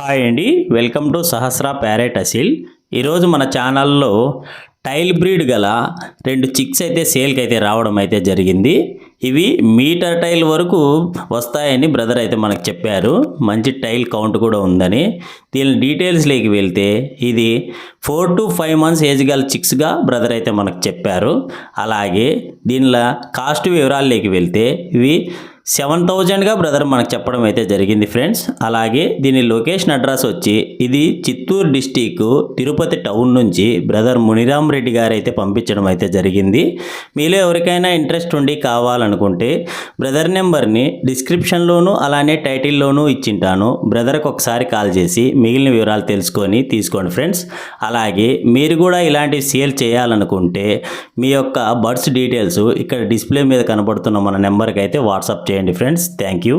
Hi అండి, welcome to Sahasra parrot Aseel. ఈరోజు మన ఛానల్లో టైల్ బ్రీడ్ గల 2 చిక్స్ అయితే సేల్కి అయితే రావడం అయితే జరిగింది. ఇవి మీటర్ టైల్ వరకు వస్తాయని బ్రదర్ అయితే మనకు చెప్పారు. మంచి టైల్ కౌంట్ కూడా ఉందని. దీని డీటెయిల్స్లోకి వెళ్తే ఇది 4 to 5 months ఏజ్ గల చిక్స్గా బ్రదర్ అయితే మనకు చెప్పారు. అలాగే దీనిలో కాస్ట్ వివరాల్లోకి వెళ్తే ఇవి 7,000గా బ్రదర్ మనకు చెప్పడం అయితే జరిగింది ఫ్రెండ్స్. అలాగే దీని లొకేషన్ అడ్రస్ వచ్చి ఇది చిత్తూరు డిస్టిక్ తిరుపతి టౌన్ నుంచి బ్రదర్ మునిరామ్ రెడ్డి గారు అయితే పంపించడం అయితే జరిగింది. మీలో ఎవరికైనా ఇంట్రెస్ట్ ఉండి కావాలనుకుంటే బ్రదర్ నెంబర్ని డిస్క్రిప్షన్లోను అలానే టైటిల్లోనూ ఇచ్చింటాను. బ్రదర్కి ఒకసారి కాల్ చేసి మిగిలిన వివరాలు తెలుసుకొని తీసుకోండి ఫ్రెండ్స్. అలాగే మీరు కూడా ఇలాంటివి సేల్ చేయాలనుకుంటే మీ యొక్క బర్డ్స్ డీటెయిల్స్ ఇక్కడ డిస్ప్లే మీద కనబడుతున్న మన నెంబర్కి అయితే వాట్సాప్ చేయండి ఫ్రెండ్స్. Thank you.